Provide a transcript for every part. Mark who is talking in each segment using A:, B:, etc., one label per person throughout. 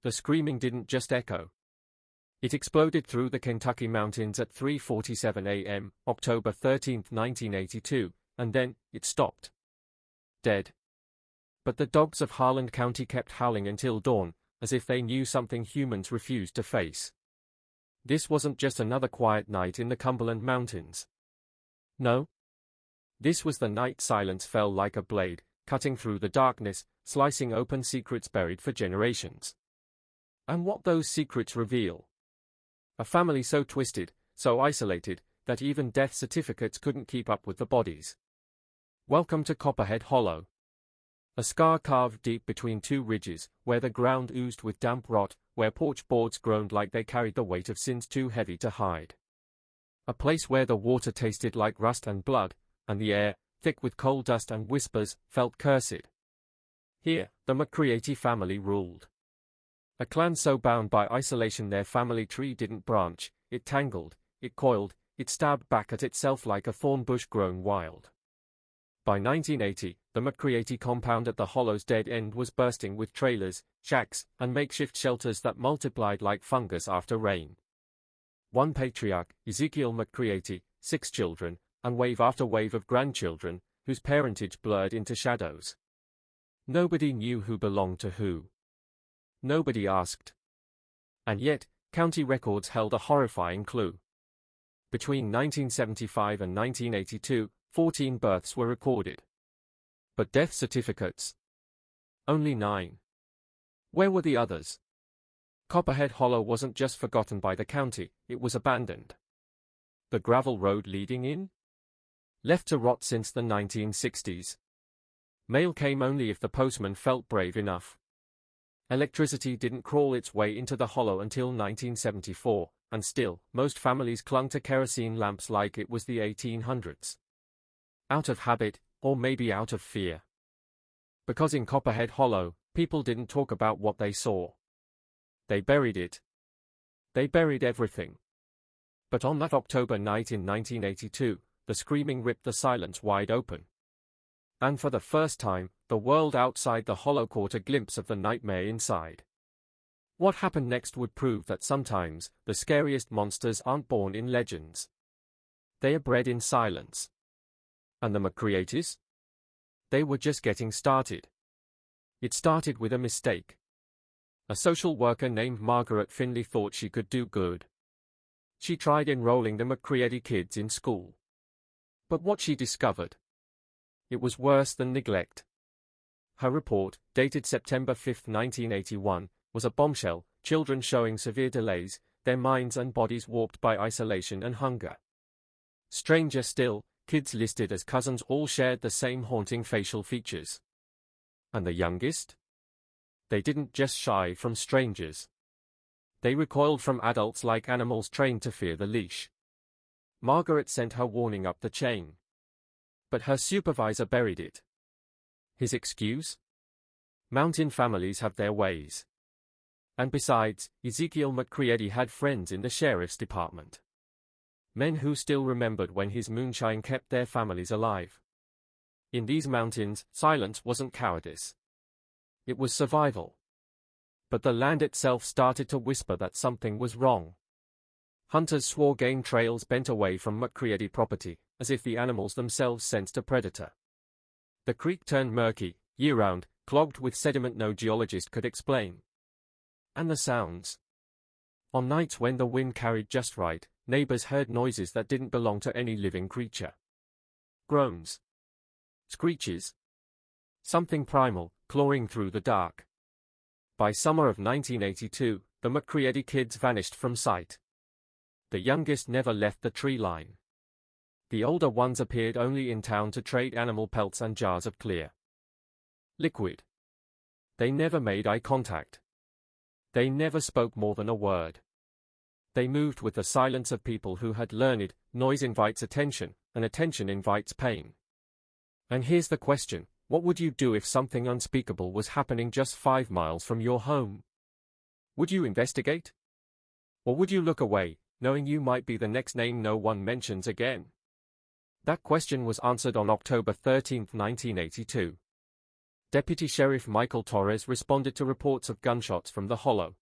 A: The screaming didn't just echo. It exploded through the Kentucky mountains at 3:47 a.m., October 13, 1982, and then it stopped. Dead. But the dogs of Harlan County kept howling until dawn, as if they knew something humans refused to face. This wasn't just another quiet night in the Cumberland Mountains. No. This was the night silence fell like a blade, cutting through the darkness, slicing open secrets buried for generations. And what those secrets reveal. A family so twisted, so isolated, that even death certificates couldn't keep up with the bodies. Welcome to Copperhead Hollow. A scar carved deep between two ridges, where the ground oozed with damp rot, where porch boards groaned like they carried the weight of sins too heavy to hide. A place where the water tasted like rust and blood, and the air, thick with coal dust and whispers, felt cursed. Here, the McCready family ruled. A clan so bound by isolation their family tree didn't branch, it tangled, it coiled, it stabbed back at itself like a thorn bush grown wild. By 1980, the McCready compound at the Hollow's dead end was bursting with trailers, shacks, and makeshift shelters that multiplied like fungus after rain. One patriarch, Ezekiel McCready, 6 children, and wave after wave of grandchildren, whose parentage blurred into shadows. Nobody knew who belonged to who. Nobody asked. And yet, county records held a horrifying clue. Between 1975 and 1982, 14 births were recorded. But death certificates? Only 9. Where were the others? Copperhead Hollow wasn't just forgotten by the county, it was abandoned. The gravel road leading in? Left to rot since the 1960s. Mail came only if the postman felt brave enough. Electricity didn't crawl its way into the hollow until 1974, and still, most families clung to kerosene lamps like it was the 1800s. Out of habit, or maybe out of fear. Because in Copperhead Hollow, people didn't talk about what they saw. They buried it. They buried everything. But on that October night in 1982, the screaming ripped the silence wide open. And for the first time, the world outside the hollow caught a glimpse of the nightmare inside. What happened next would prove that sometimes, the scariest monsters aren't born in legends. They are bred in silence. And the McCreadys? They were just getting started. It started with a mistake. A social worker named Margaret Finley thought she could do good. She tried enrolling the McCready kids in school. But what she discovered? It was worse than neglect. Her report, dated September 5, 1981, was a bombshell, children showing severe delays, their minds and bodies warped by isolation and hunger. Stranger still, kids listed as cousins all shared the same haunting facial features. And the youngest? They didn't just shy from strangers. They recoiled from adults like animals trained to fear the leash. Margaret sent her warning up the chain. But her supervisor buried it. His excuse? Mountain families have their ways. And besides, Ezekiel McCready had friends in the sheriff's department. Men who still remembered when his moonshine kept their families alive. In these mountains, silence wasn't cowardice. It was survival. But the land itself started to whisper that something was wrong. Hunters swore game trails bent away from McCready property, as if the animals themselves sensed a predator. The creek turned murky, year-round, clogged with sediment no geologist could explain. And the sounds. On nights when the wind carried just right, neighbors heard noises that didn't belong to any living creature. Groans. Screeches. Something primal, clawing through the dark. By summer of 1982, the McCready kids vanished from sight. The youngest never left the tree line. The older ones appeared only in town to trade animal pelts and jars of clear liquid. They never made eye contact. They never spoke more than a word. They moved with the silence of people who had learned, noise invites attention, and attention invites pain. And here's the question, what would you do if something unspeakable was happening just 5 miles from your home? Would you investigate? Or would you look away, knowing you might be the next name no one mentions again? That question was answered on October 13, 1982. Deputy Sheriff Michael Torres responded to reports of gunshots from the hollow.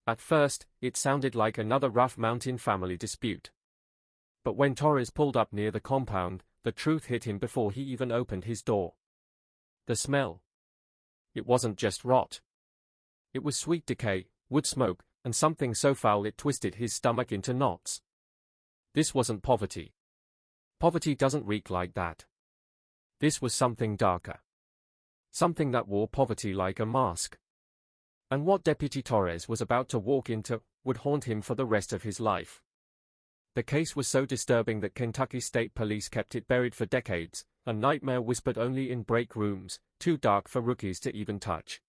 A: At first, it sounded like another rough mountain family dispute. But when Torres pulled up near the compound, the truth hit him before he even opened his door. The smell. It wasn't just rot. It was sweet decay, wood smoke, and something so foul it twisted his stomach into knots. This wasn't poverty. Poverty doesn't reek like that. This was something darker. Something that wore poverty like a mask. And what Deputy Torres was about to walk into would haunt him for the rest of his life. The case was so disturbing that Kentucky State Police kept it buried for decades, a nightmare whispered only in break rooms, too dark for rookies to even touch.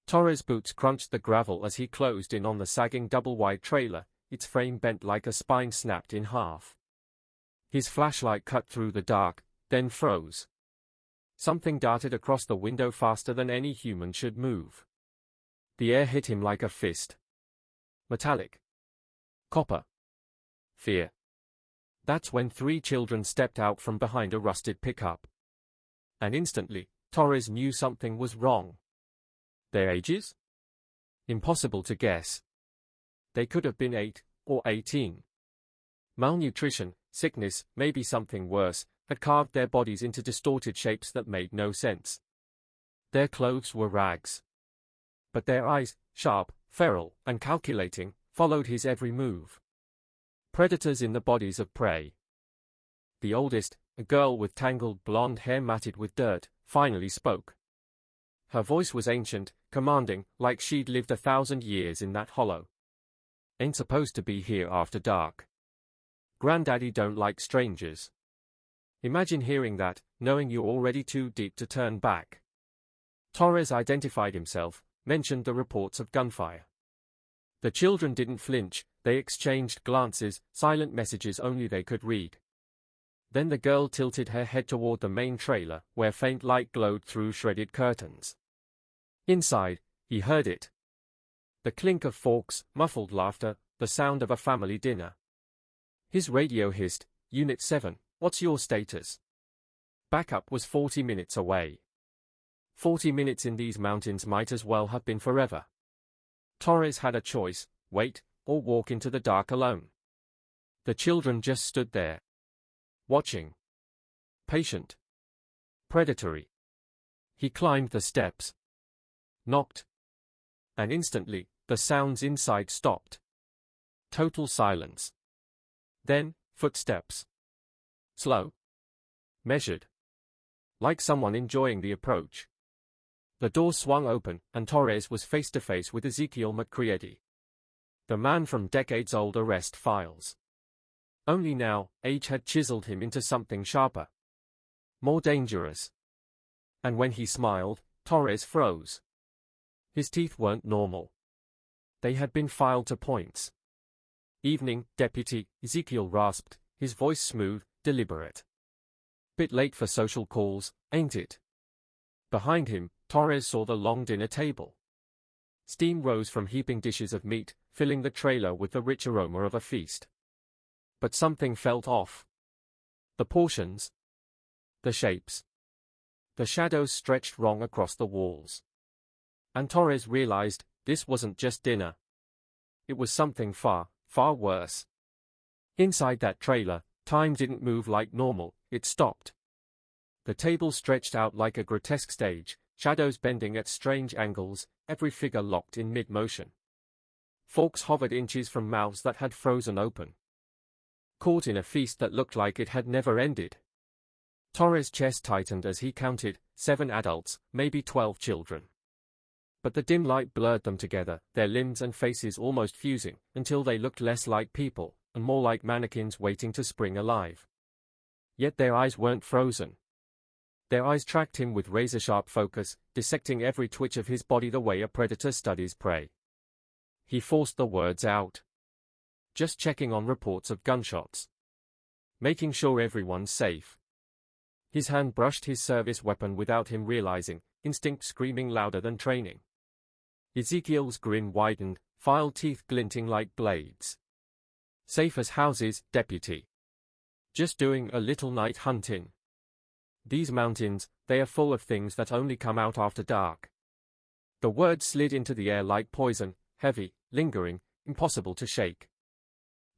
A: Torres' boots crunched the gravel as he closed in on the sagging double-wide trailer, its frame bent like a spine snapped in half. His flashlight cut through the dark, then froze. Something darted across the window faster than any human should move. The air hit him like a fist. Metallic. Copper. Fear. That's when 3 children stepped out from behind a rusted pickup. And instantly, Torres knew something was wrong. Their ages? Impossible to guess. They could have been 8 or 18. Malnutrition, sickness, maybe something worse, had carved their bodies into distorted shapes that made no sense. Their clothes were rags. But their eyes, sharp, feral, and calculating, followed his every move. Predators in the bodies of prey. The oldest, a girl with tangled blonde hair matted with dirt, finally spoke. Her voice was ancient, commanding, like she'd lived 1,000 years in that hollow. Ain't supposed to be here after dark. Granddaddy don't like strangers. Imagine hearing that, knowing you're already too deep to turn back. Torres identified himself, mentioned the reports of gunfire. The children didn't flinch, they exchanged glances, silent messages only they could read. Then the girl tilted her head toward the main trailer, where faint light glowed through shredded curtains. Inside, he heard it. The clink of forks, muffled laughter, the sound of a family dinner. His radio hissed, Unit 7, what's your status? Backup was 40 minutes away. 40 minutes in these mountains might as well have been forever. Torres had a choice, wait, or walk into the dark alone. The children just stood there. Watching. Patient. Predatory. He climbed the steps. Knocked. And instantly, the sounds inside stopped. Total silence. Then, footsteps. Slow. Measured. Like someone enjoying the approach. The door swung open, and Torres was face to face with Ezekiel McCready. The man from decades-old arrest files. Only now, age had chiseled him into something sharper. More dangerous. And when he smiled, Torres froze. His teeth weren't normal. They had been filed to points. Evening, Deputy, Ezekiel rasped, his voice smooth, deliberate. Bit late for social calls, ain't it? Behind him, Torres saw the long dinner table. Steam rose from heaping dishes of meat, filling the trailer with the rich aroma of a feast. But something felt off. The portions. The shapes. The shadows stretched wrong across the walls. And Torres realized, this wasn't just dinner. It was something far, far worse. Inside that trailer, time didn't move like normal, it stopped. The table stretched out like a grotesque stage, shadows bending at strange angles, every figure locked in mid-motion. Forks hovered inches from mouths that had frozen open. Caught in a feast that looked like it had never ended. Torres' chest tightened as he counted, 7 adults, maybe 12 children. But the dim light blurred them together, their limbs and faces almost fusing, until they looked less like people, and more like mannequins waiting to spring alive. Yet their eyes weren't frozen. Their eyes tracked him with razor-sharp focus, dissecting every twitch of his body the way a predator studies prey. He forced the words out. Just checking on reports of gunshots. Making sure everyone's safe. His hand brushed his service weapon without him realizing, instinct screaming louder than training. Ezekiel's grin widened, filed teeth glinting like blades. Safe as houses, Deputy. Just doing a little night hunting. These mountains, they are full of things that only come out after dark. The words slid into the air like poison, heavy, lingering, impossible to shake.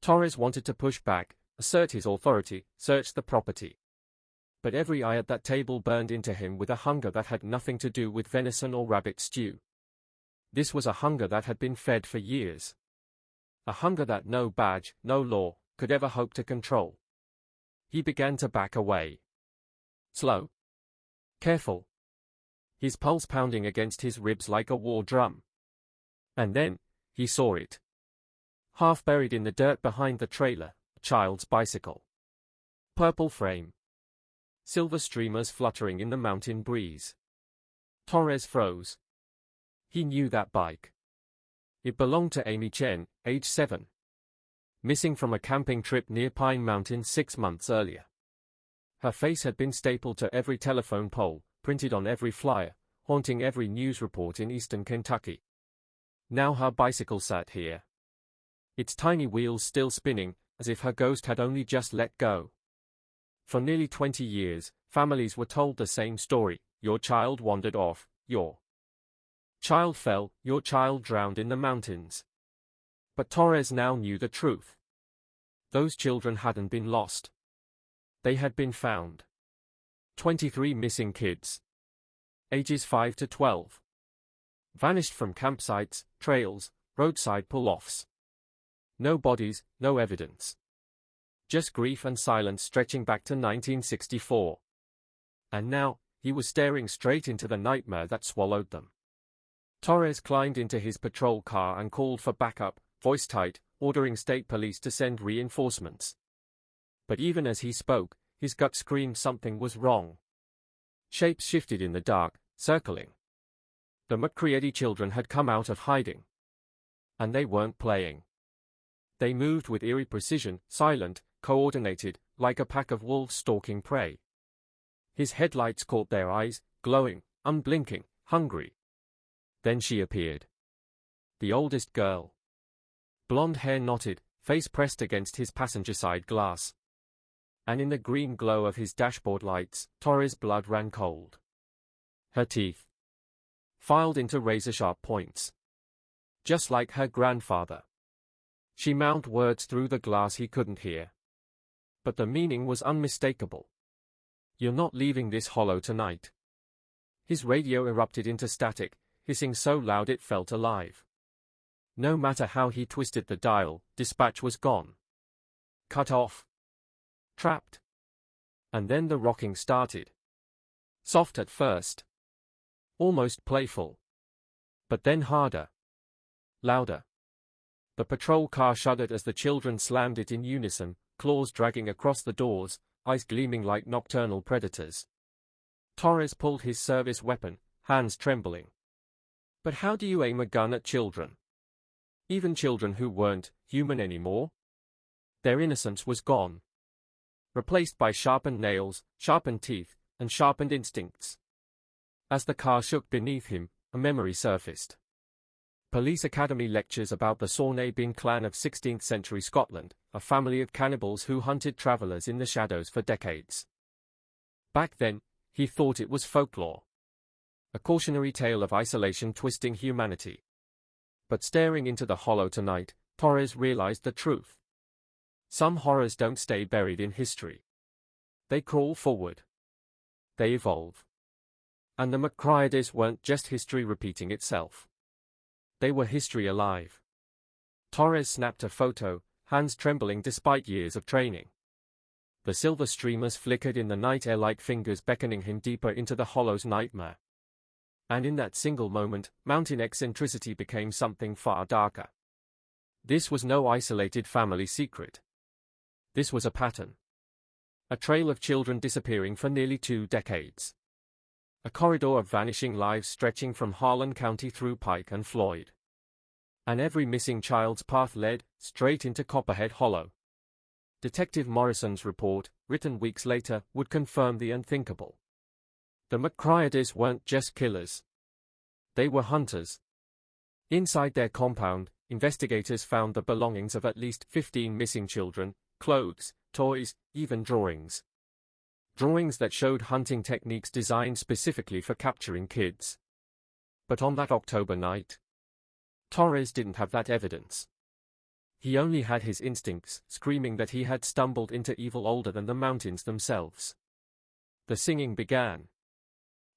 A: Torres wanted to push back, assert his authority, search the property. But every eye at that table burned into him with a hunger that had nothing to do with venison or rabbit stew. This was a hunger that had been fed for years. A hunger that no badge, no law, could ever hope to control. He began to back away. Slow. Careful. His pulse pounding against his ribs like a war drum. And then, he saw it. Half buried in the dirt behind the trailer, a child's bicycle. Purple frame. Silver streamers fluttering in the mountain breeze. Torres froze. He knew that bike. It belonged to Amy Chen, age 7. Missing from a camping trip near Pine Mountain 6 months earlier. Her face had been stapled to every telephone pole, printed on every flyer, haunting every news report in eastern Kentucky. Now her bicycle sat here. Its tiny wheels still spinning, as if her ghost had only just let go. For nearly 20 years, families were told the same story: your child wandered off, your child fell, your child drowned in the mountains. But Torres now knew the truth. Those children hadn't been lost. They had been found. 23 missing kids. Ages 5 to 12. Vanished from campsites, trails, roadside pull-offs. No bodies, no evidence. Just grief and silence stretching back to 1964. And now, he was staring straight into the nightmare that swallowed them. Torres climbed into his patrol car and called for backup, voice tight, ordering state police to send reinforcements. But even as he spoke, his gut screamed something was wrong. Shapes shifted in the dark, circling. The McCready children had come out of hiding. And they weren't playing. They moved with eerie precision, silent, coordinated, like a pack of wolves stalking prey. His headlights caught their eyes, glowing, unblinking, hungry. Then she appeared. The oldest girl. Blonde hair knotted, face pressed against his passenger side glass. And in the green glow of his dashboard lights, Torres' blood ran cold. Her teeth filed into razor-sharp points. Just like her grandfather. She mouthed words through the glass he couldn't hear. But the meaning was unmistakable. "You're not leaving this hollow tonight." His radio erupted into static, hissing so loud it felt alive. No matter how he twisted the dial, dispatch was gone. Cut off. Trapped. And then the rocking started. Soft at first. Almost playful. But then harder. Louder. The patrol car shuddered as the children slammed it in unison, claws dragging across the doors, eyes gleaming like nocturnal predators. Torres pulled his service weapon, hands trembling. But how do you aim a gun at children? Even children who weren't human anymore? Their innocence was gone. Replaced by sharpened nails, sharpened teeth, and sharpened instincts. As the car shook beneath him, a memory surfaced. Police Academy lectures about the Sornabin clan of 16th century Scotland, a family of cannibals who hunted travelers in the shadows for decades. Back then, he thought it was folklore. A cautionary tale of isolation twisting humanity. But staring into the hollow tonight, Torres realized the truth. Some horrors don't stay buried in history. They crawl forward. They evolve. And the McCreadys weren't just history repeating itself. They were history alive. Torres snapped a photo, hands trembling despite years of training. The silver streamers flickered in the night air like fingers beckoning him deeper into the hollow's nightmare. And in that single moment, mountain eccentricity became something far darker. This was no isolated family secret. This was a pattern. A trail of children disappearing for nearly 2 decades. A corridor of vanishing lives stretching from Harlan County through Pike and Floyd. And every missing child's path led straight into Copperhead Hollow. Detective Morrison's report, written weeks later, would confirm the unthinkable. The McCreadys weren't just killers. They were hunters. Inside their compound, investigators found the belongings of at least 15 missing children, clothes, toys, even drawings. drawings that showed hunting techniques designed specifically for capturing kids. But on that October night, Torres didn't have that evidence. He only had his instincts, screaming that he had stumbled into evil older than the mountains themselves. The singing began.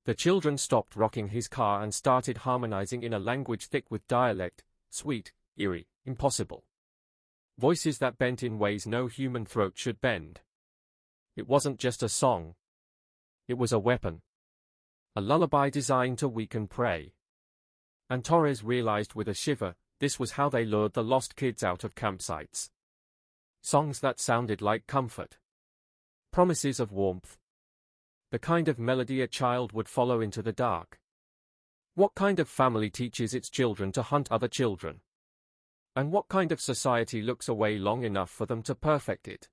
A: The children stopped rocking his car and started harmonizing in a language thick with dialect, sweet, eerie, impossible. Voices that bent in ways no human throat should bend. It wasn't just a song. It was a weapon. A lullaby designed to weaken prey. And Torres realized with a shiver, this was how they lured the lost kids out of campsites. Songs that sounded like comfort. Promises of warmth. The kind of melody a child would follow into the dark. What kind of family teaches its children to hunt other children? And what kind of society looks away long enough for them to perfect it?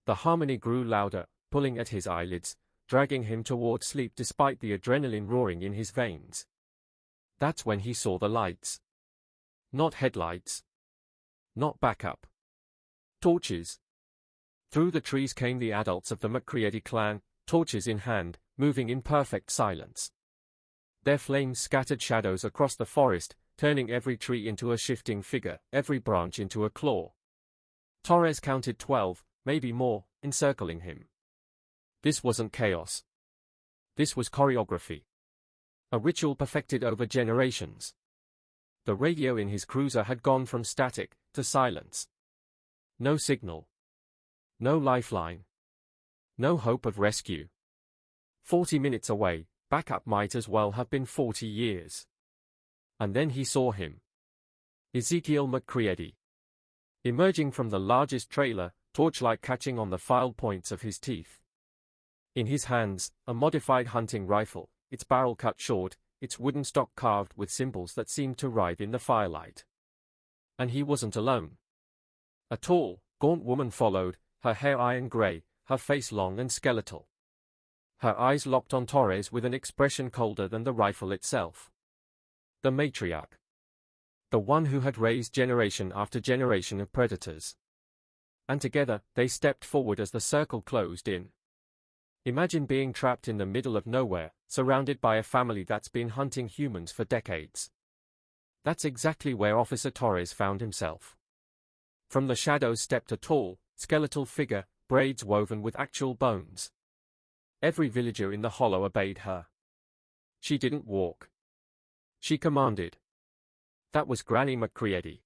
A: The harmony grew louder, pulling at his eyelids, dragging him toward sleep despite the adrenaline roaring in his veins. That's when he saw the lights. Not headlights. Not backup. Torches. Through the trees came the adults of the McCready clan, torches in hand, moving in perfect silence. Their flames scattered shadows across the forest, turning every tree into a shifting figure, every branch into a claw. Torres counted 12, maybe more, encircling him. This wasn't chaos. This was choreography. A ritual perfected over generations. The radio in his cruiser had gone from static to silence. No signal. No lifeline. No hope of rescue. 40 minutes away, backup might as well have been 40 years. And then he saw him. Ezekiel McCready. Emerging from the largest trailer, torchlight catching on the filed points of his teeth. In his hands, a modified hunting rifle, its barrel cut short, its wooden stock carved with symbols that seemed to writhe in the firelight. And he wasn't alone. A tall, gaunt woman followed, her hair iron gray, her face long and skeletal. Her eyes locked on Torres with an expression colder than the rifle itself. The matriarch. The one who had raised generation after generation of predators. And together, they stepped forward as the circle closed in. Imagine being trapped in the middle of nowhere, surrounded by a family that's been hunting humans for decades. That's exactly where Officer Torres found himself. From the shadows stepped a tall, skeletal figure, braids woven with actual bones. Every villager in the hollow obeyed her. She didn't walk. She commanded. That was Granny McCready.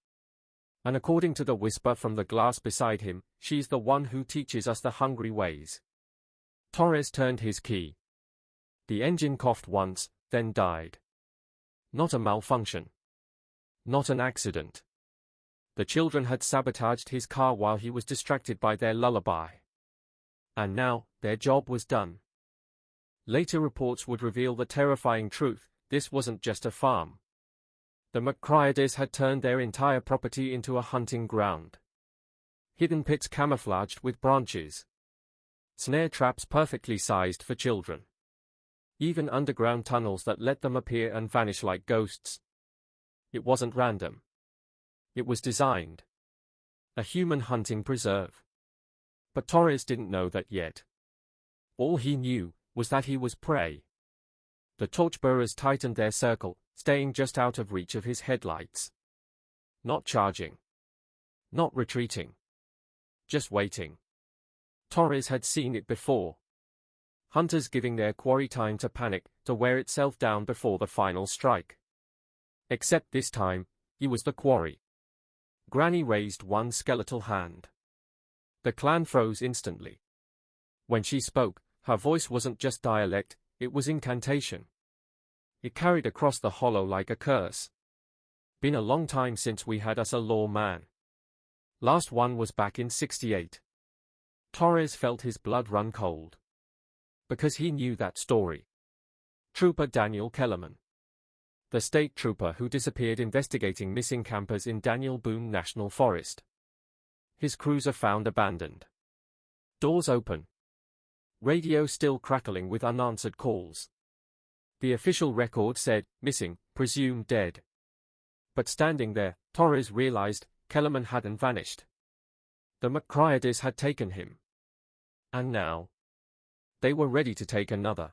A: And according to the whisper from the glass beside him, she's the one who teaches us the hungry ways. Torres turned his key. The engine coughed once, then died. Not a malfunction. Not an accident. The children had sabotaged his car while he was distracted by their lullaby. And now, their job was done. Later reports would reveal the terrifying truth: this wasn't just a farm. The McCreadys had turned their entire property into a hunting ground. Hidden pits camouflaged with branches. Snare traps perfectly sized for children. Even underground tunnels that let them appear and vanish like ghosts. It wasn't random. It was designed. A human hunting preserve. But Torres didn't know that yet. All he knew was that he was prey. The torchbearers tightened their circle, staying just out of reach of his headlights. Not charging. Not retreating. Just waiting. Torres had seen it before. Hunters giving their quarry time to panic, to wear itself down before the final strike. Except this time, he was the quarry. Granny raised one skeletal hand. The clan froze instantly. When she spoke, her voice wasn't just dialect, it was incantation. It carried across the hollow like a curse. Been a long time since we had us a lawman. Last one was back in '68. Torres felt his blood run cold. Because he knew that story. Trooper Daniel Kellerman. The state trooper who disappeared investigating missing campers in Daniel Boone National Forest. His cruiser found abandoned. Doors open. Radio still crackling with unanswered calls. The official record said, missing, presumed dead. But standing there, Torres realized, Kellerman hadn't vanished. The McCreadys had taken him. And now? They were ready to take another.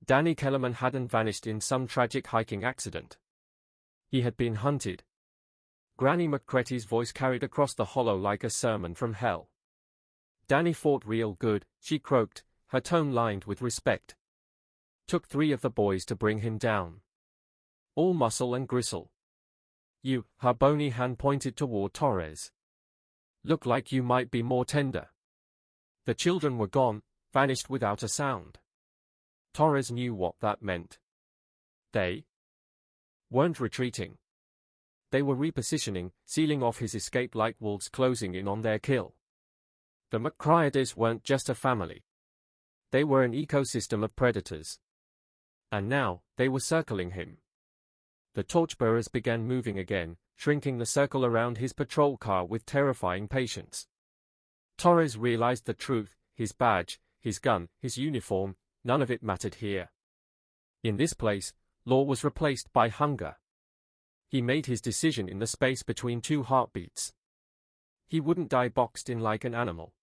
A: Danny Kellerman hadn't vanished in some tragic hiking accident. He had been hunted. Granny McCready's voice carried across the hollow like a sermon from hell. Danny fought real good, she croaked, her tone lined with respect. Took 3 of the boys to bring him down. All muscle and gristle. You, her bony hand pointed toward Torres. Look like you might be more tender. The children were gone, vanished without a sound. Torres knew what that meant. They weren't retreating. They were repositioning, sealing off his escape like wolves closing in on their kill. The McCreadys weren't just a family. They were an ecosystem of predators. And now, they were circling him. The torchbearers began moving again, shrinking the circle around his patrol car with terrifying patience. Torres realized the truth: his badge, his gun, his uniform, none of it mattered here. In this place, law was replaced by hunger. He made his decision in the space between 2 heartbeats. He wouldn't die boxed in like an animal.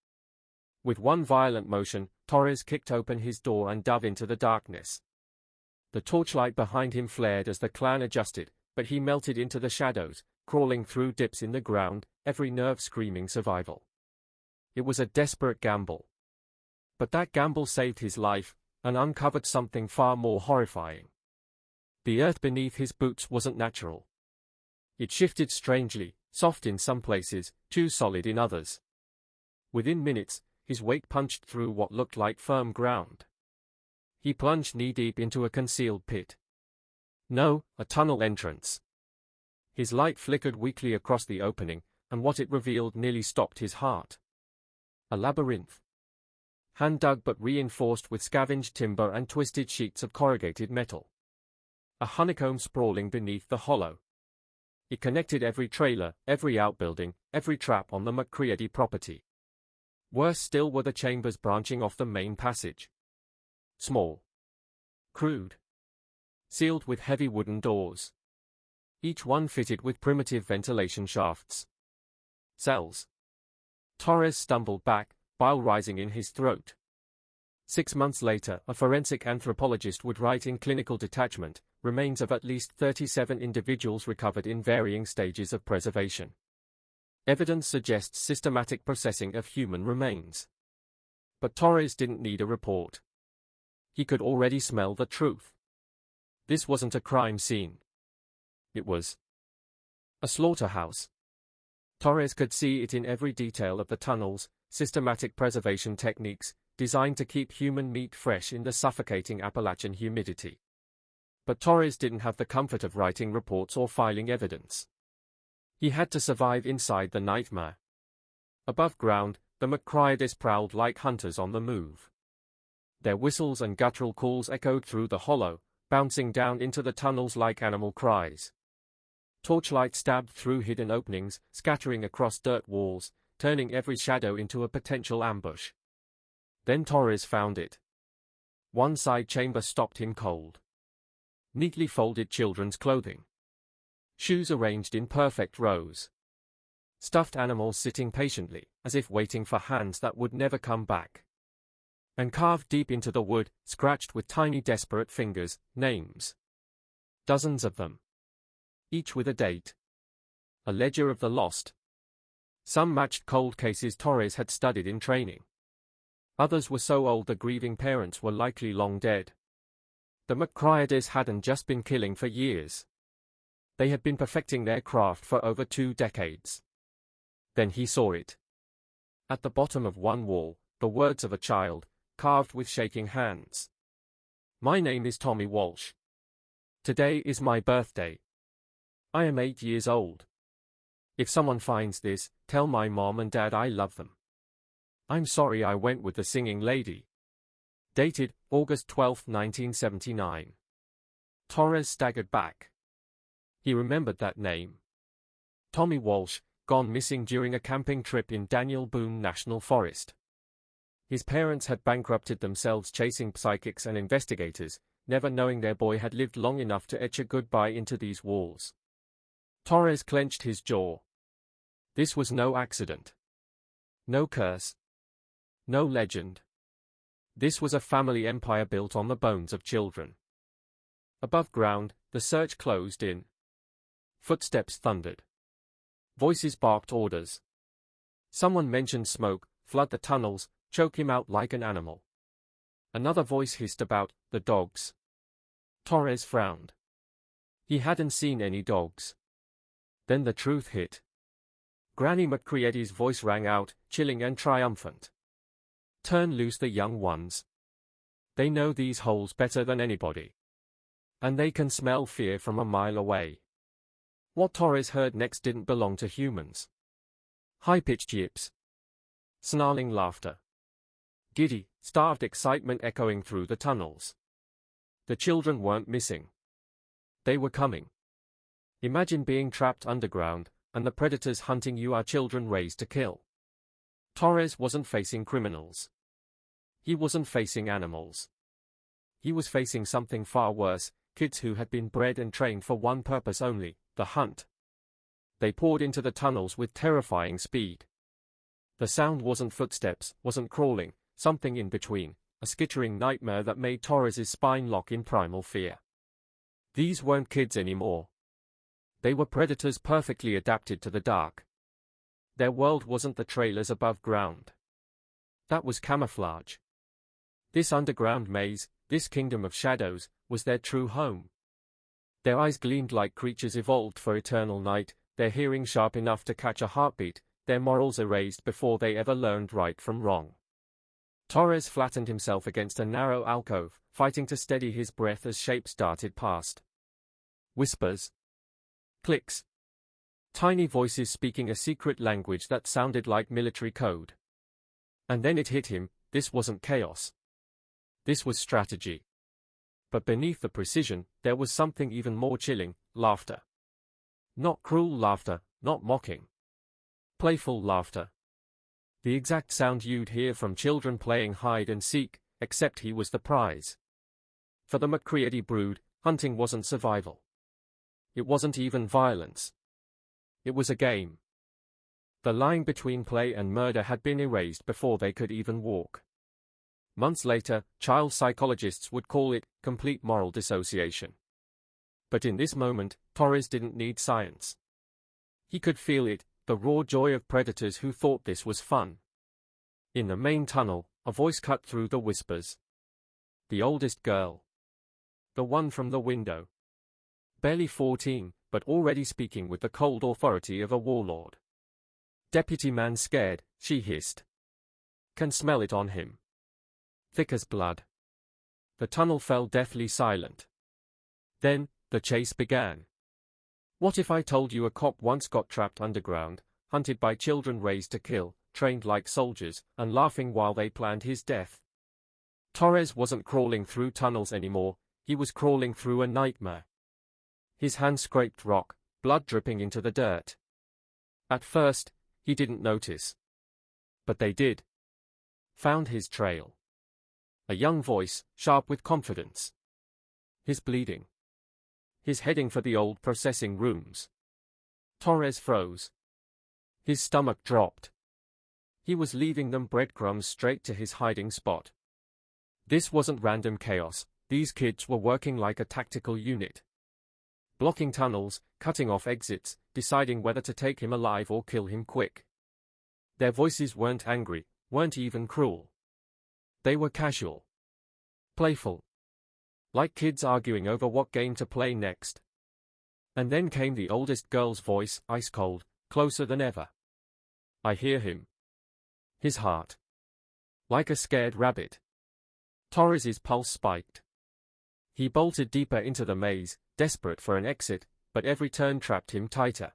A: With one violent motion, Torres kicked open his door and dove into the darkness. The torchlight behind him flared as the clan adjusted, but he melted into the shadows, crawling through dips in the ground, every nerve screaming survival. It was a desperate gamble. But that gamble saved his life, and uncovered something far more horrifying. The earth beneath his boots wasn't natural. It shifted strangely, soft in some places, too solid in others. Within minutes, his weight punched through what looked like firm ground. He plunged knee-deep into a concealed pit. No, a tunnel entrance. His light flickered weakly across the opening, and what it revealed nearly stopped his heart. A labyrinth. Hand-dug but reinforced with scavenged timber and twisted sheets of corrugated metal. A honeycomb sprawling beneath the hollow. It connected every trailer, every outbuilding, every trap on the McCready property. Worse still were the chambers branching off the main passage. Small. Crude. Sealed with heavy wooden doors. Each one fitted with primitive ventilation shafts. Cells. Torres stumbled back, bile rising in his throat. 6 months later, a forensic anthropologist would write in Clinical Detachment, remains of at least 37 individuals recovered in varying stages of preservation. Evidence suggests systematic processing of human remains. But Torres didn't need a report. He could already smell the truth. This wasn't a crime scene. It was a slaughterhouse. Torres could see it in every detail of the tunnels, systematic preservation techniques, designed to keep human meat fresh in the suffocating Appalachian humidity. But Torres didn't have the comfort of writing reports or filing evidence. He had to survive inside the nightmare. Above ground, the McCreadys prowled like hunters on the move. Their whistles and guttural calls echoed through the hollow, bouncing down into the tunnels like animal cries. Torchlight stabbed through hidden openings, scattering across dirt walls, turning every shadow into a potential ambush. Then Torres found it. One side chamber stopped him cold. Neatly folded children's clothing. Shoes arranged in perfect rows. Stuffed animals sitting patiently, as if waiting for hands that would never come back. And carved deep into the wood, scratched with tiny desperate fingers, names. Dozens of them. Each with a date. A ledger of the lost. Some matched cold cases Torres had studied in training. Others were so old the grieving parents were likely long dead. The McCreadys hadn't just been killing for years. They had been perfecting their craft for over 2 decades. Then he saw it. At the bottom of one wall, the words of a child, carved with shaking hands. My name is Tommy Walsh. Today is my birthday. I am 8 years old. If someone finds this, tell my mom and dad I love them. I'm sorry I went with the singing lady. Dated, August 12, 1979. Torres staggered back. He remembered that name. Tommy Walsh, gone missing during a camping trip in Daniel Boone National Forest. His parents had bankrupted themselves chasing psychics and investigators, never knowing their boy had lived long enough to etch a goodbye into these walls. Torres clenched his jaw. This was no accident. No curse. No legend. This was a family empire built on the bones of children. Above ground, the search closed in. Footsteps thundered. Voices barked orders. Someone mentioned smoke, flood the tunnels, choke him out like an animal. Another voice hissed about the dogs. Torres frowned. He hadn't seen any dogs. Then the truth hit. Granny McCready's voice rang out, chilling and triumphant. Turn loose the young ones. They know these holes better than anybody. And they can smell fear from a mile away. What Torres heard next didn't belong to humans. High-pitched yips. Snarling laughter. Giddy, starved excitement echoing through the tunnels. The children weren't missing. They were coming. Imagine being trapped underground, and the predators hunting you are children raised to kill. Torres wasn't facing criminals. He wasn't facing animals. He was facing something far worse, kids who had been bred and trained for one purpose only, the hunt. They poured into the tunnels with terrifying speed. The sound wasn't footsteps, wasn't crawling, something in between, a skittering nightmare that made Torres's spine lock in primal fear. These weren't kids anymore. They were predators perfectly adapted to the dark. Their world wasn't the trailers above ground. That was camouflage. This underground maze, this kingdom of shadows, was their true home. Their eyes gleamed like creatures evolved for eternal night, their hearing sharp enough to catch a heartbeat, their morals erased before they ever learned right from wrong. Torres flattened himself against a narrow alcove, fighting to steady his breath as shapes darted past. Whispers. Clicks. Tiny voices speaking a secret language that sounded like military code. And then it hit him, this wasn't chaos. This was strategy. But beneath the precision, there was something even more chilling, laughter. Not cruel laughter, not mocking. Playful laughter. The exact sound you'd hear from children playing hide and seek, except he was the prize. For the McCready brood, hunting wasn't survival. It wasn't even violence. It was a game. The line between play and murder had been erased before they could even walk. Months later, child psychologists would call it complete moral dissociation. But in this moment, Torres didn't need science. He could feel it, the raw joy of predators who thought this was fun. In the main tunnel, a voice cut through the whispers. The oldest girl. The one from the window. Barely 14, but already speaking with the cold authority of a warlord. Deputy man scared, she hissed. Can smell it on him. Thick as blood. The tunnel fell deathly silent. Then, the chase began. What if I told you a cop once got trapped underground, hunted by children raised to kill, trained like soldiers, and laughing while they planned his death? Torres wasn't crawling through tunnels anymore, he was crawling through a nightmare. His hand scraped rock, blood dripping into the dirt. At first, he didn't notice. But they did. Found his trail. A young voice, sharp with confidence. He's bleeding. He's heading for the old processing rooms. Torres froze. His stomach dropped. He was leaving them breadcrumbs straight to his hiding spot. This wasn't random chaos, these kids were working like a tactical unit. Blocking tunnels, cutting off exits, deciding whether to take him alive or kill him quick. Their voices weren't angry, weren't even cruel. They were casual. Playful. Like kids arguing over what game to play next. And then came the oldest girl's voice, ice cold, closer than ever. I hear him. His heart. Like a scared rabbit. Torres's pulse spiked. He bolted deeper into the maze, desperate for an exit, but every turn trapped him tighter.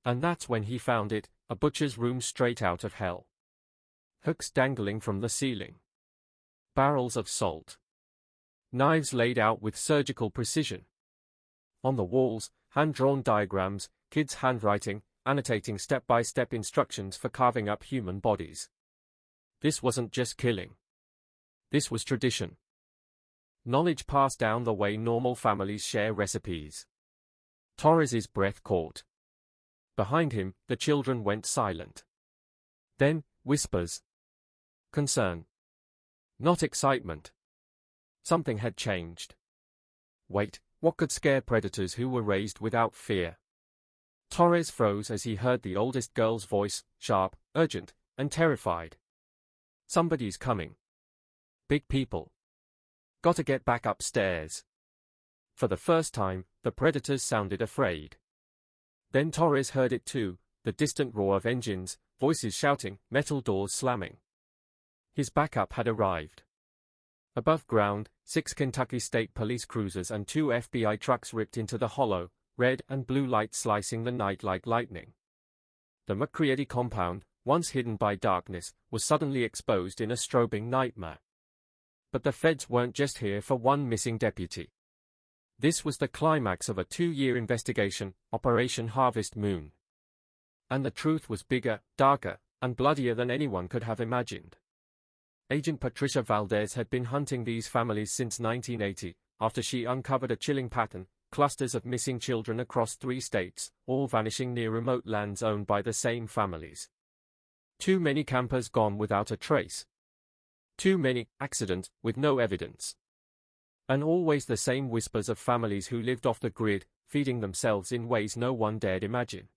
A: And that's when he found it, a butcher's room straight out of hell. Hooks dangling from the ceiling. Barrels of salt. Knives laid out with surgical precision. On the walls, hand-drawn diagrams, kids' handwriting, annotating step-by-step instructions for carving up human bodies. This wasn't just killing. This was tradition. Knowledge passed down the way normal families share recipes. Torres's breath caught. Behind him, the children went silent. Then, whispers. Concern. Not excitement. Something had changed. Wait, what could scare predators who were raised without fear? Torres froze as he heard the oldest girl's voice, sharp, urgent, and terrified. Somebody's coming. Big people. Gotta get back upstairs. For the first time, the predators sounded afraid. Then Torres heard it too, the distant roar of engines, voices shouting, metal doors slamming. His backup had arrived. Above ground, 6 Kentucky State Police cruisers and 2 FBI trucks ripped into the hollow, red and blue light slicing the night like lightning. The McCready compound, once hidden by darkness, was suddenly exposed in a strobing nightmare. But the feds weren't just here for one missing deputy. This was the climax of a 2-year investigation, Operation Harvest Moon. And the truth was bigger, darker, and bloodier than anyone could have imagined. Agent Patricia Valdez had been hunting these families since 1980, after she uncovered a chilling pattern, clusters of missing children across 3 states, all vanishing near remote lands owned by the same families. Too many campers gone without a trace. Too many accidents with no evidence. And always the same whispers of families who lived off the grid, feeding themselves in ways no one dared imagine.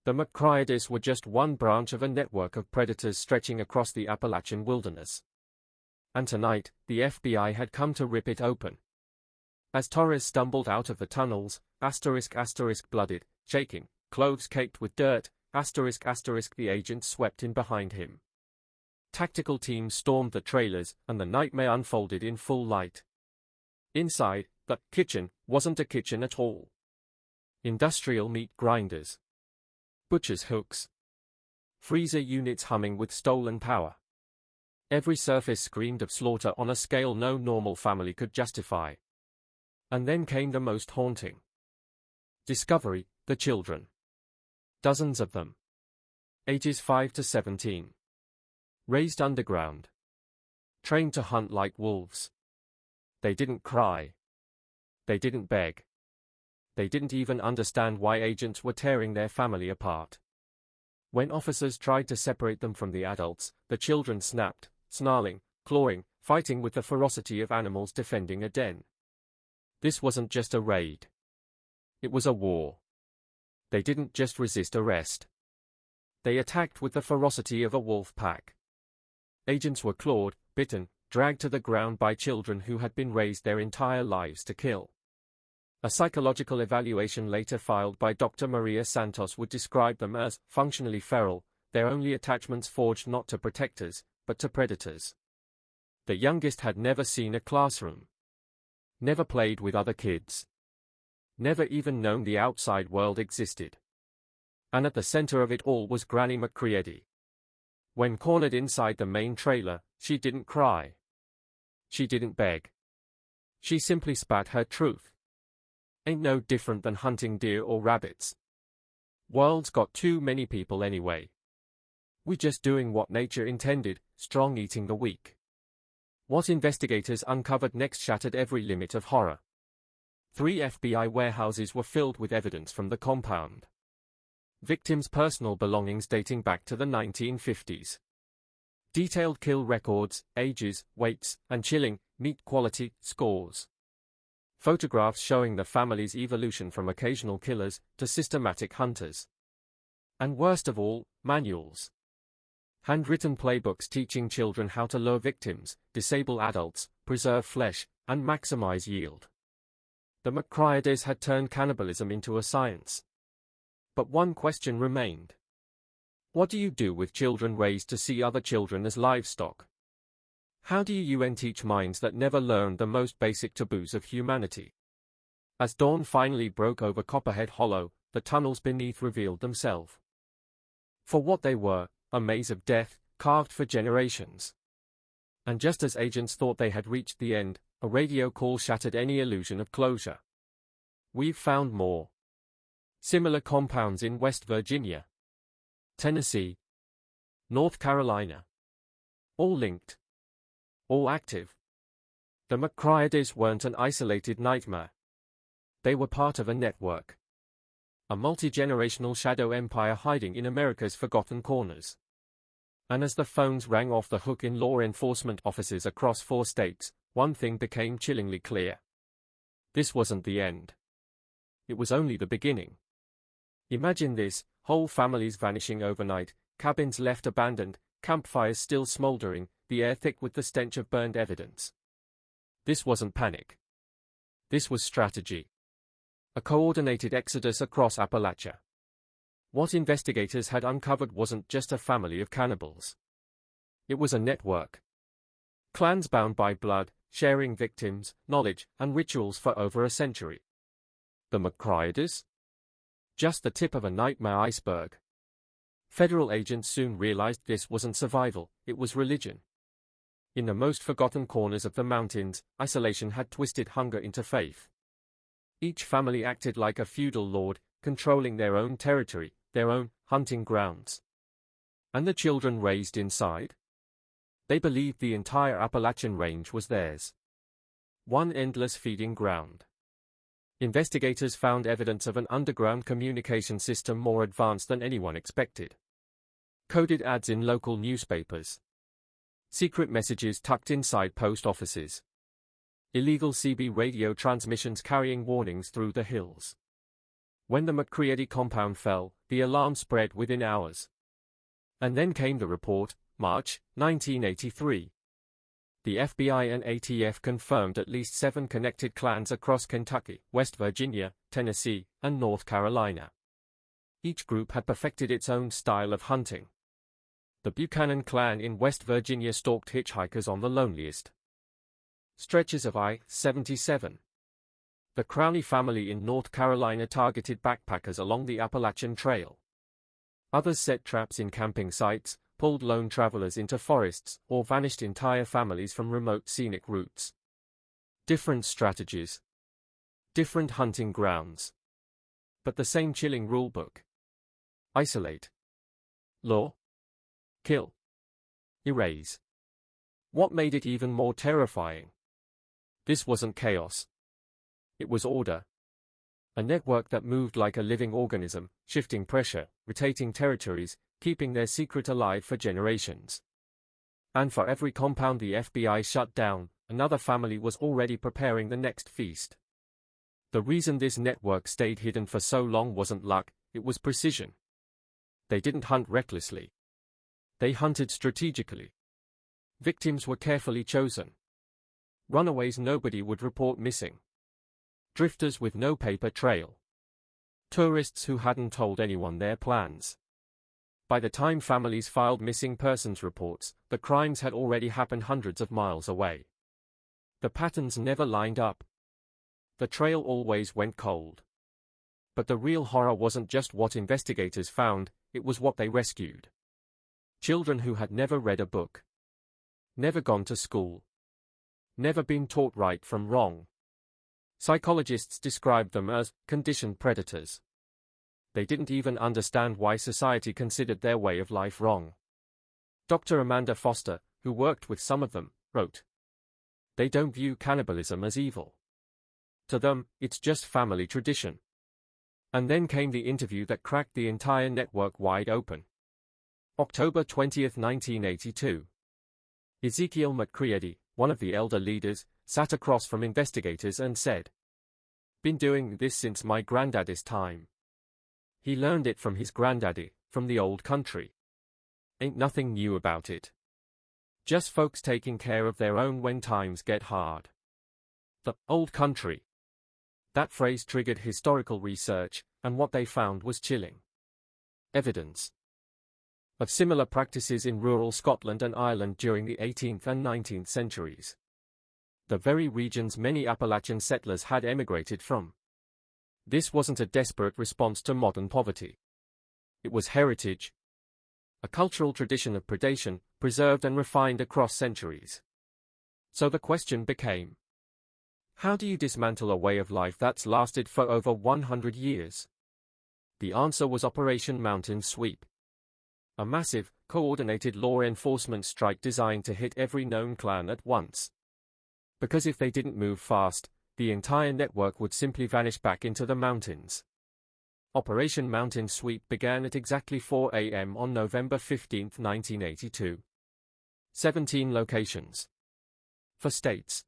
A: The McCreadys were just one branch of a network of predators stretching across the Appalachian wilderness. And tonight, the FBI had come to rip it open. As Torres stumbled out of the tunnels, blooded, shaking, clothes caked with dirt, the agents swept in behind him. Tactical teams stormed the trailers, and the nightmare unfolded in full light. Inside, the kitchen wasn't a kitchen at all. Industrial meat grinders. Butcher's hooks. Freezer units humming with stolen power. Every surface screamed of slaughter on a scale no normal family could justify. And then came the most haunting discovery: the children. Dozens of them. Ages 5 to 17. Raised underground. Trained to hunt like wolves. They didn't cry. They didn't beg. They didn't even understand why agents were tearing their family apart. When officers tried to separate them from the adults, the children snapped, snarling, clawing, fighting with the ferocity of animals defending a den. This wasn't just a raid. It was a war. They didn't just resist arrest. They attacked with the ferocity of a wolf pack. Agents were clawed, bitten, dragged to the ground by children who had been raised their entire lives to kill. A psychological evaluation later filed by Dr. Maria Santos would describe them as functionally feral, their only attachments forged not to protectors, but to predators. The youngest had never seen a classroom. Never played with other kids. Never even known the outside world existed. And at the center of it all was Granny McCready. When cornered inside the main trailer, she didn't cry. She didn't beg. She simply spat her truth. Ain't no different than hunting deer or rabbits. World's got too many people anyway. We just doing what nature intended, strong eating the weak. What investigators uncovered next shattered every limit of horror. 3 FBI warehouses were filled with evidence from the compound. Victims' personal belongings dating back to the 1950s. Detailed kill records, ages, weights, and chilling, meat quality scores. Photographs showing the family's evolution from occasional killers to systematic hunters. And worst of all, manuals. Handwritten playbooks teaching children how to lure victims, disable adults, preserve flesh, and maximize yield. The McCreadys had turned cannibalism into a science. But one question remained. What do you do with children raised to see other children as livestock? How do you teach minds that never learned the most basic taboos of humanity? As dawn finally broke over Copperhead Hollow, the tunnels beneath revealed themselves. For what they were, a maze of death, carved for generations. And just as agents thought they had reached the end, a radio call shattered any illusion of closure. We've found more. Similar compounds in West Virginia, Tennessee, North Carolina. All linked. All active. The McCreadys weren't an isolated nightmare. They were part of a network. A multi-generational shadow empire hiding in America's forgotten corners. And as the phones rang off the hook in law enforcement offices across 4 states, one thing became chillingly clear. This wasn't the end. It was only the beginning. Imagine this: whole families vanishing overnight, cabins left abandoned, campfires still smoldering, the air thick with the stench of burned evidence. This wasn't panic. This was strategy. A coordinated exodus across Appalachia. What investigators had uncovered wasn't just a family of cannibals. It was a network. Clans bound by blood, sharing victims, knowledge, and rituals for over a century. The McCryeders? Just the tip of a nightmare iceberg. Federal agents soon realized this wasn't survival, it was religion. In the most forgotten corners of the mountains, isolation had twisted hunger into faith. Each family acted like a feudal lord, controlling their own territory, their own hunting grounds. And the children raised inside? They believed the entire Appalachian range was theirs. One endless feeding ground. Investigators found evidence of an underground communication system more advanced than anyone expected. Coded ads in local newspapers. Secret messages tucked inside post offices. Illegal CB radio transmissions carrying warnings through the hills. When the McCready compound fell, the alarm spread within hours. And then came the report, March 1983. The FBI and ATF confirmed at least 7 connected clans across Kentucky, West Virginia, Tennessee, and North Carolina. Each group had perfected its own style of hunting. The Buchanan clan in West Virginia stalked hitchhikers on the loneliest stretches of I-77. The Crowley family in North Carolina targeted backpackers along the Appalachian Trail. Others set traps in camping sites, pulled lone travelers into forests, or vanished entire families from remote scenic routes. Different strategies. Different hunting grounds. But the same chilling rulebook. Isolate. Law. Kill. Erase. What made it even more terrifying? This wasn't chaos. It was order. A network that moved like a living organism, shifting pressure, rotating territories, keeping their secret alive for generations. And for every compound the FBI shut down, another family was already preparing the next feast. The reason this network stayed hidden for so long wasn't luck, it was precision. They didn't hunt recklessly. They hunted strategically. Victims were carefully chosen. Runaways nobody would report missing. Drifters with no paper trail. Tourists who hadn't told anyone their plans. By the time families filed missing persons reports, the crimes had already happened hundreds of miles away. The patterns never lined up. The trail always went cold. But the real horror wasn't just what investigators found, it was what they rescued. Children who had never read a book. Never gone to school. Never been taught right from wrong. Psychologists described them as conditioned predators. They didn't even understand why society considered their way of life wrong. Dr. Amanda Foster, who worked with some of them, wrote, "They don't view cannibalism as evil. To them, it's just family tradition." And then came the interview that cracked the entire network wide open. October 20, 1982. Ezekiel McCready, one of the elder leaders, sat across from investigators and said, "Been doing this since my granddaddy's time. He learned it from his granddaddy, from the old country. Ain't nothing new about it. Just folks taking care of their own when times get hard." The old country. That phrase triggered historical research, and what they found was chilling. Evidence of similar practices in rural Scotland and Ireland during the 18th and 19th centuries. The very regions many Appalachian settlers had emigrated from. This wasn't a desperate response to modern poverty. It was heritage. A cultural tradition of predation, preserved and refined across centuries. So the question became, how do you dismantle a way of life that's lasted for over 100 years? The answer was Operation Mountain Sweep. A massive, coordinated law enforcement strike designed to hit every known clan at once. Because if they didn't move fast, the entire network would simply vanish back into the mountains. Operation Mountain Sweep began at exactly 4 a.m. on November 15, 1982. 17 locations. For states.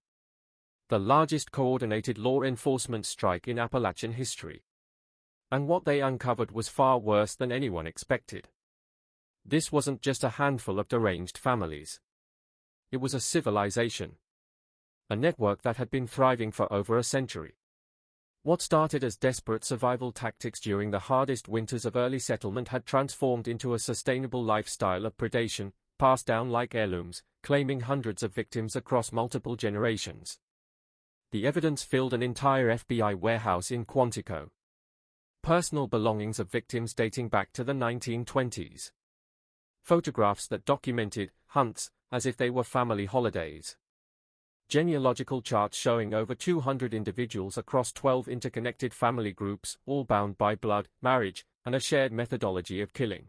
A: The largest coordinated law enforcement strike in Appalachian history. And what they uncovered was far worse than anyone expected. This wasn't just a handful of deranged families. It was a civilization. A network that had been thriving for over a century. What started as desperate survival tactics during the hardest winters of early settlement had transformed into a sustainable lifestyle of predation, passed down like heirlooms, claiming hundreds of victims across multiple generations. The evidence filled an entire FBI warehouse in Quantico. Personal belongings of victims dating back to the 1920s. Photographs that documented hunts as if they were family holidays. Genealogical charts showing over 200 individuals across 12 interconnected family groups, all bound by blood, marriage, and a shared methodology of killing.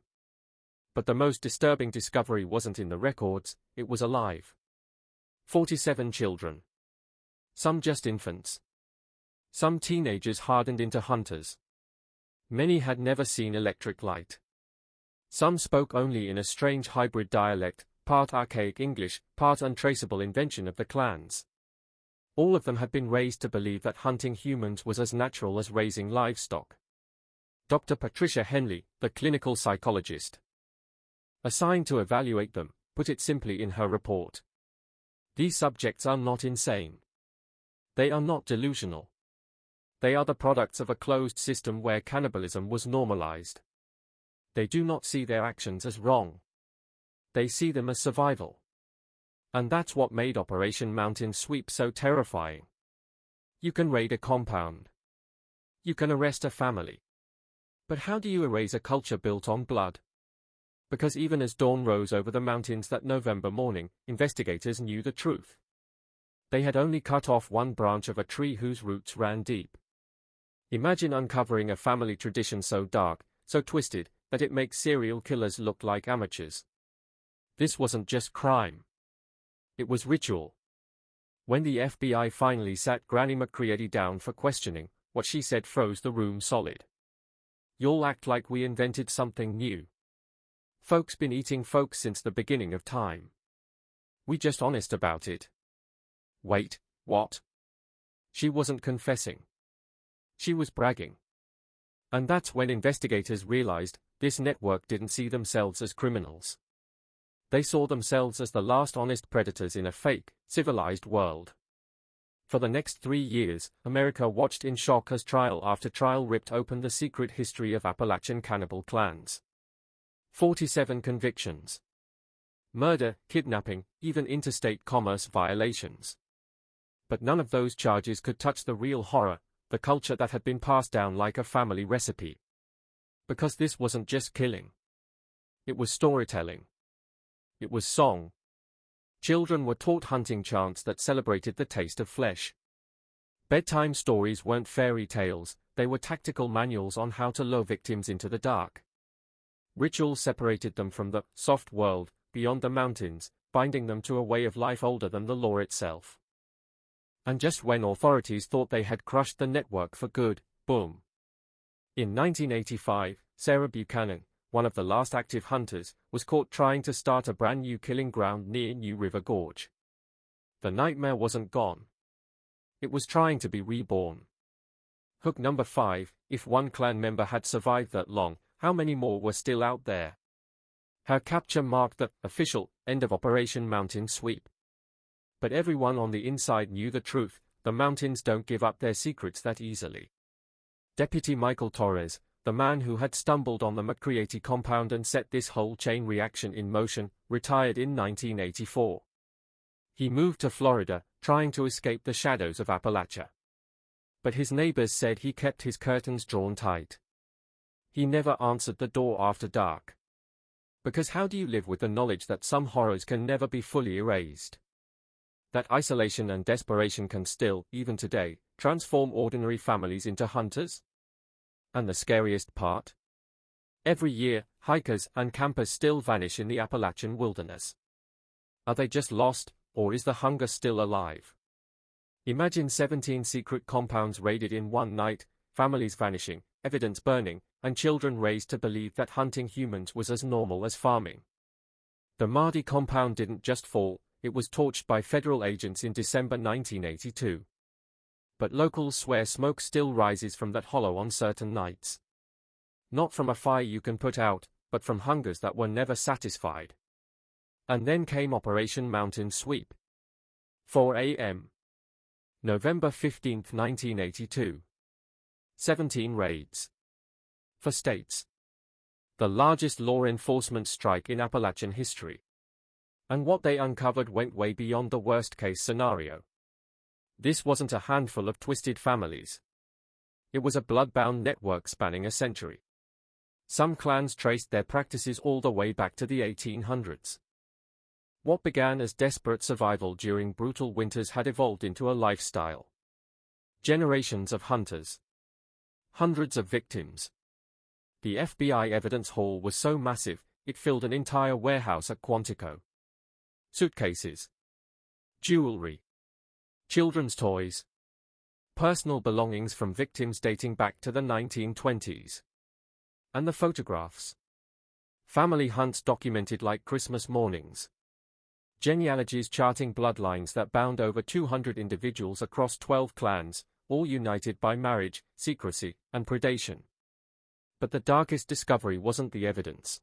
A: But the most disturbing discovery wasn't in the records, it was alive. 47 children. Some just infants. Some teenagers hardened into hunters. Many had never seen electric light. Some spoke only in a strange hybrid dialect, part archaic English, part untraceable invention of the clans. All of them had been raised to believe that hunting humans was as natural as raising livestock. Dr. Patricia Henley, the clinical psychologist, assigned to evaluate them, put it simply in her report. These subjects are not insane. They are not delusional. They are the products of a closed system where cannibalism was normalized. They do not see their actions as wrong. They see them as survival. And that's what made Operation Mountain Sweep so terrifying. You can raid a compound. You can arrest a family. But how do you erase a culture built on blood? Because even as dawn rose over the mountains that November morning, investigators knew the truth. They had only cut off one branch of a tree whose roots ran deep. Imagine uncovering a family tradition so dark, so twisted, that it makes serial killers look like amateurs. This wasn't just crime. It was ritual. When the FBI finally sat Granny McCready down for questioning, what she said froze the room solid. "You'll act like we invented something new. Folks been eating folks since the beginning of time. We just honest about it." Wait, what? She wasn't confessing. She was bragging. And that's when investigators realized this network didn't see themselves as criminals. They saw themselves as the last honest predators in a fake, civilized world. For the next 3 years, America watched in shock as trial after trial ripped open the secret history of Appalachian cannibal clans. 47 convictions. Murder, kidnapping, even interstate commerce violations. But none of those charges could touch the real horror, the culture that had been passed down like a family recipe. Because this wasn't just killing. It was storytelling. It was song. Children were taught hunting chants that celebrated the taste of flesh. Bedtime stories weren't fairy tales, they were tactical manuals on how to lure victims into the dark. Ritual separated them from the soft world, beyond the mountains, binding them to a way of life older than the law itself. And just when authorities thought they had crushed the network for good, boom. In 1985, Sarah Buchanan, one of the last active hunters, was caught trying to start a brand new killing ground near New River Gorge. The nightmare wasn't gone. It was trying to be reborn. Hook number 5, if one clan member had survived that long, how many more were still out there? Her capture marked the official end of Operation Mountain Sweep. But everyone on the inside knew the truth, the mountains don't give up their secrets that easily. Deputy Michael Torres, the man who had stumbled on the McCready compound and set this whole chain reaction in motion, retired in 1984. He moved to Florida, trying to escape the shadows of Appalachia. But his neighbors said he kept his curtains drawn tight. He never answered the door after dark. Because how do you live with the knowledge that some horrors can never be fully erased? That isolation and desperation can still, even today, transform ordinary families into hunters? And the scariest part? Every year, hikers and campers still vanish in the Appalachian wilderness. Are they just lost, or is the hunger still alive? Imagine 17 secret compounds raided in one night, families vanishing, evidence burning, and children raised to believe that hunting humans was as normal as farming. The Mardi compound didn't just fall, it was torched by federal agents in December 1982. But locals swear smoke still rises from that hollow on certain nights. Not from a fire you can put out, but from hungers that were never satisfied. And then came Operation Mountain Sweep. 4 a.m. November 15, 1982. 17 raids. For states. The largest law enforcement strike in Appalachian history. And what they uncovered went way beyond the worst-case scenario. This wasn't a handful of twisted families. It was a blood-bound network spanning a century. Some clans traced their practices all the way back to the 1800s. What began as desperate survival during brutal winters had evolved into a lifestyle. Generations of hunters. Hundreds of victims. The FBI evidence haul was so massive, it filled an entire warehouse at Quantico. Suitcases. Jewelry. Children's toys. Personal belongings from victims dating back to the 1920s. And the photographs. Family hunts documented like Christmas mornings. Genealogies charting bloodlines that bound over 200 individuals across 12 clans, all united by marriage, secrecy, and predation. But the darkest discovery wasn't the evidence.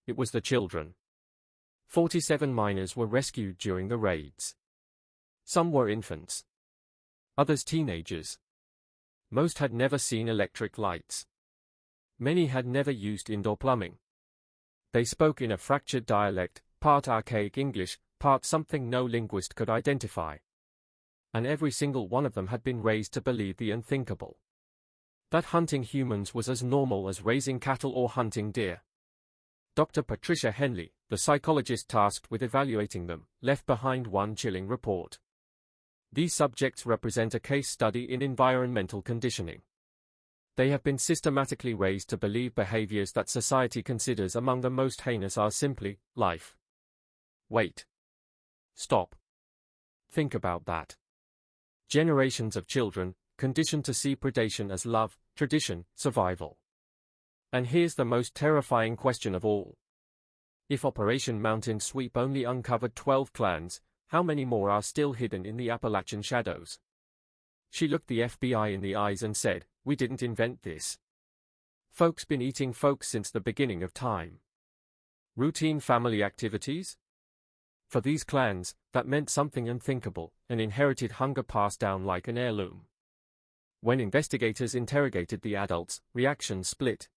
A: It was the children. 47 minors were rescued during the raids. Some were infants. Others teenagers. Most had never seen electric lights. Many had never used indoor plumbing. They spoke in a fractured dialect, part archaic English, part something no linguist could identify. And every single one of them had been raised to believe the unthinkable. That hunting humans was as normal as raising cattle or hunting deer. Dr. Patricia Henley, the psychologist tasked with evaluating them, left behind one chilling report. These subjects represent a case study in environmental conditioning. They have been systematically raised to believe behaviors that society considers among the most heinous are simply life. Wait. Stop. Think about that. Generations of children, conditioned to see predation as love, tradition, survival. And here's the most terrifying question of all. If Operation Mountain Sweep only uncovered 12 clans, how many more are still hidden in the Appalachian shadows? She looked the FBI in the eyes and said, "We didn't invent this. Folks been eating folks since the beginning of time." Routine family activities? For these clans, that meant something unthinkable, an inherited hunger passed down like an heirloom. When investigators interrogated the adults, reactions split.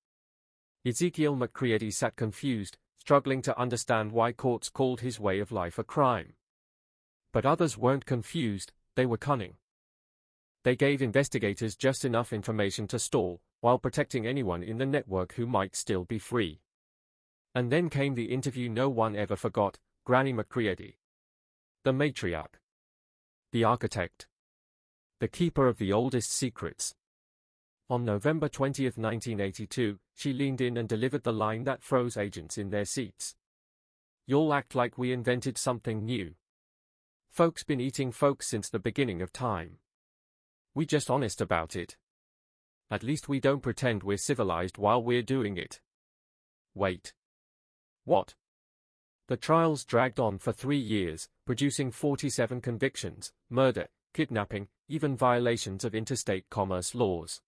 A: Ezekiel McCready sat confused, struggling to understand why courts called his way of life a crime. But others weren't confused, they were cunning. They gave investigators just enough information to stall, while protecting anyone in the network who might still be free. And then came the interview no one ever forgot, Granny McCready. The matriarch. The architect. The keeper of the oldest secrets. On November 20, 1982, she leaned in and delivered the line that froze agents in their seats. "You'll act like we invented something new. Folks been eating folks since the beginning of time. We just honest about it. At least we don't pretend we're civilized while we're doing it." Wait. What? The trials dragged on for 3 years, producing 47 convictions, murder, kidnapping, even violations of interstate commerce laws.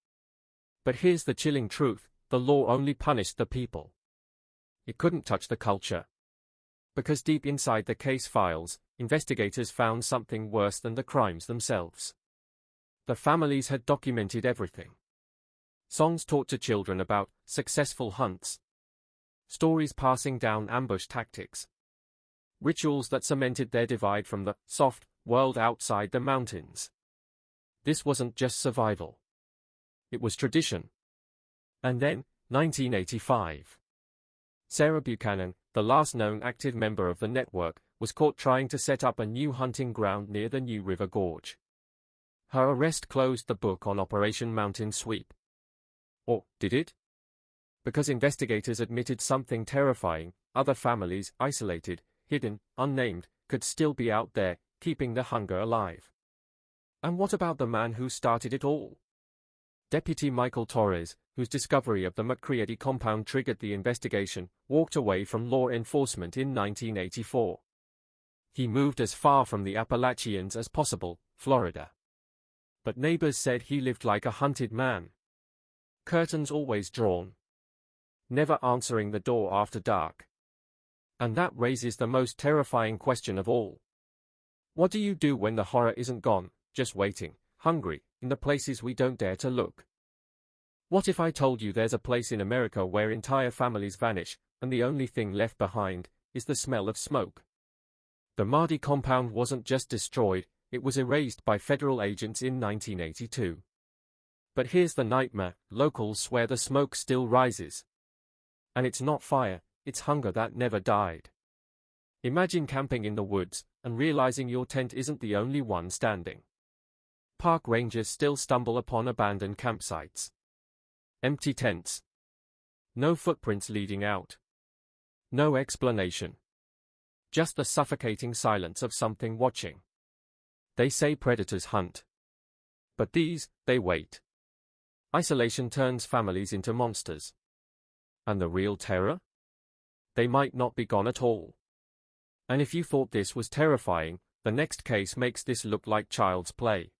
A: But here's the chilling truth, the law only punished the people. It couldn't touch the culture. Because deep inside the case files, investigators found something worse than the crimes themselves. The families had documented everything. Songs taught to children about successful hunts. Stories passing down ambush tactics. Rituals that cemented their divide from the soft world outside the mountains. This wasn't just survival. It was tradition. And then, 1985. Sarah Buchanan, the last known active member of the network, was caught trying to set up a new hunting ground near the New River Gorge. Her arrest closed the book on Operation Mountain Sweep. Or did it? Because investigators admitted something terrifying: other families, isolated, hidden, unnamed, could still be out there, keeping the hunger alive. And what about the man who started it all? Deputy Michael Torres, whose discovery of the McCready compound triggered the investigation, walked away from law enforcement in 1984. He moved as far from the Appalachians as possible, Florida. But neighbors said he lived like a hunted man. Curtains always drawn. Never answering the door after dark. And that raises the most terrifying question of all. What do you do when the horror isn't gone, just waiting, hungry, in the places we don't dare to look? What if I told you there's a place in America where entire families vanish, and the only thing left behind is the smell of smoke? The Mardi compound wasn't just destroyed, it was erased by federal agents in 1982. But here's the nightmare: locals swear the smoke still rises. And it's not fire, it's hunger that never died. Imagine camping in the woods, and realizing your tent isn't the only one standing. Park rangers still stumble upon abandoned campsites. Empty tents. No footprints leading out. No explanation. Just the suffocating silence of something watching. They say predators hunt. But these, they wait. Isolation turns families into monsters. And the real terror? They might not be gone at all. And if you thought this was terrifying, the next case makes this look like child's play.